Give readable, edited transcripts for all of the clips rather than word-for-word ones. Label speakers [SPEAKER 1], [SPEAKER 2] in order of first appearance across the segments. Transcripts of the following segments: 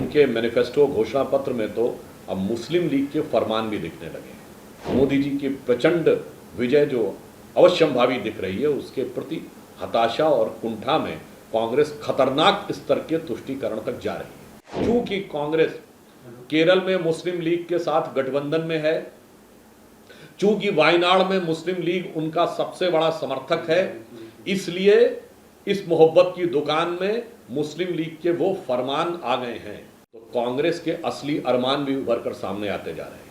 [SPEAKER 1] उनके मैनिफेस्टो घोषणा पत्र में तो अब मुस्लिम लीग के फरमान भी दिखने लगे। मोदी जी की प्रचंड विजय जो अवश्यंभावी दिख रही है, उसके प्रति हताशा और कुंठा में कांग्रेस खतरनाक स्तर के तुष्टीकरण तक जा रही है। क्योंकि कांग्रेस केरल में मुस्लिम लीग के साथ गठबंधन में है, चूंकि वायनाड में मुस्लिम लीग उनका सबसे बड़ा समर्थक है, इसलिए इस मोहब्बत की दुकान में मुस्लिम लीग के वो फरमान आ गए हैं। तो कांग्रेस के असली अरमान भी उभर कर सामने आते जा रहे हैं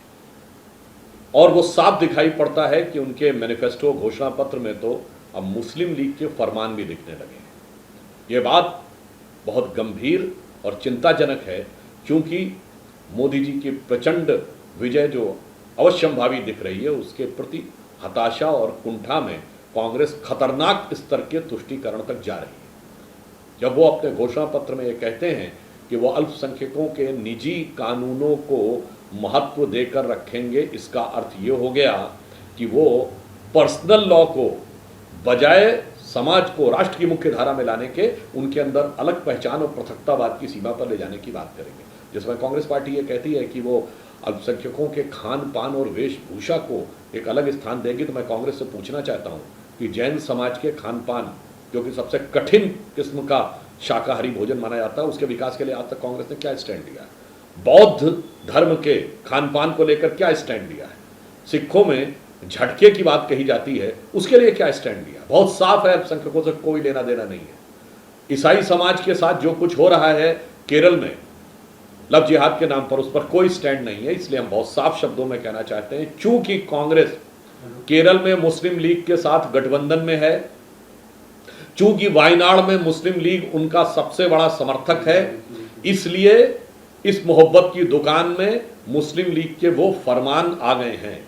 [SPEAKER 1] और वो साफ दिखाई पड़ता है कि उनके मैनिफेस्टो घोषणा पत्र में तो अब मुस्लिम लीग के फरमान भी दिखने लगे हैं। ये बात बहुत गंभीर और चिंताजनक है, क्योंकि मोदी जी की प्रचंड विजय जो अवश्यंभावी दिख रही है, उसके प्रति हताशा और कुंठा में कांग्रेस खतरनाक स्तर के तुष्टीकरण तक जा रही है। जब वो अपने घोषणा पत्र में ये कहते हैं कि वो अल्पसंख्यकों के निजी कानूनों को महत्व देकर रखेंगे, इसका अर्थ ये हो गया कि वो पर्सनल लॉ को बजाय समाज को राष्ट्र की मुख्य धारा में लाने के उनके अंदर अलग पहचान और पृथकतावाद की सीमा पर ले जाने की बात करेंगे। जिसमें कांग्रेस पार्टी ये कहती है कि वो अल्पसंख्यकों के खान पान और वेशभूषा को एक अलग स्थान देगी, तो मैं कांग्रेस से पूछना चाहता हूँ कि जैन समाज के खान पान, जो कि सबसे कठिन किस्म का शाकाहारी भोजन माना जाता है, उसके विकास के लिए आज तक कांग्रेस ने क्या स्टैंड लिया है? बौद्ध धर्म के खान पान को लेकर क्या स्टैंड लिया है? सिखों में झटके की बात कही जाती है, उसके लिए क्या स्टैंड लिया? बहुत साफ है, अल्पसंख्यकों से कोई लेना देना नहीं है। ईसाई समाज के साथ जो कुछ हो रहा है केरल में लव जिहाद के नाम पर, उस पर कोई स्टैंड नहीं है। इसलिए हम बहुत साफ शब्दों में कहना चाहते हैं, चूंकि कांग्रेस केरल में मुस्लिम लीग के साथ गठबंधन में है, चूंकि वायनाड में मुस्लिम लीग उनका सबसे बड़ा समर्थक है, इसलिए इस मोहब्बत की दुकान में मुस्लिम लीग के वो फरमान आ गए हैं।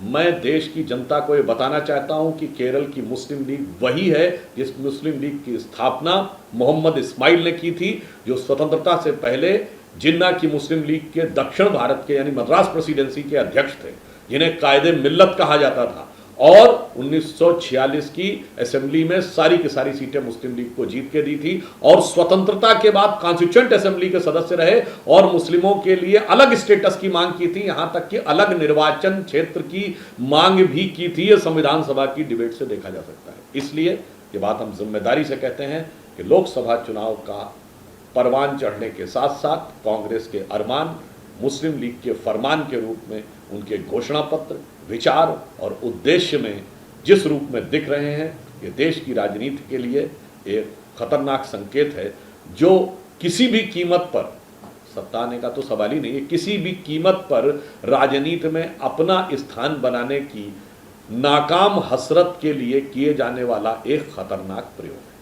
[SPEAKER 1] मैं देश की जनता को ये बताना चाहता हूं कि केरल की मुस्लिम लीग वही है जिस मुस्लिम लीग की स्थापना मोहम्मद इस्माइल ने की थी, जो स्वतंत्रता से पहले जिन्ना की मुस्लिम लीग के दक्षिण भारत के यानी मद्रास प्रेसिडेंसी के अध्यक्ष थे, जिन्हें कायदे मिल्लत कहा जाता था, और 1946 की असेंबली में सारी की सारी सीटें मुस्लिम लीग को जीत के दी थी, और स्वतंत्रता के बाद कॉन्स्टिट्यूएंट असेंबली के सदस्य रहे और मुस्लिमों के लिए अलग स्टेटस की मांग की थी, यहां तक कि अलग निर्वाचन क्षेत्र की मांग भी की थी। यह संविधान सभा की डिबेट से देखा जा सकता है। इसलिए ये बात हम जिम्मेदारी से कहते हैं कि लोकसभा चुनाव का परवान चढ़ने के साथ साथ कांग्रेस के अरमान मुस्लिम लीग के फरमान के रूप में उनके घोषणा पत्र, विचार और उद्देश्य में जिस रूप में दिख रहे हैं, ये देश की राजनीति के लिए एक खतरनाक संकेत है, जो किसी भी कीमत पर, सत्ता आने का तो सवाल ही नहीं है, किसी भी कीमत पर राजनीति में अपना स्थान बनाने की नाकाम हसरत के लिए किए जाने वाला एक खतरनाक प्रयोग है।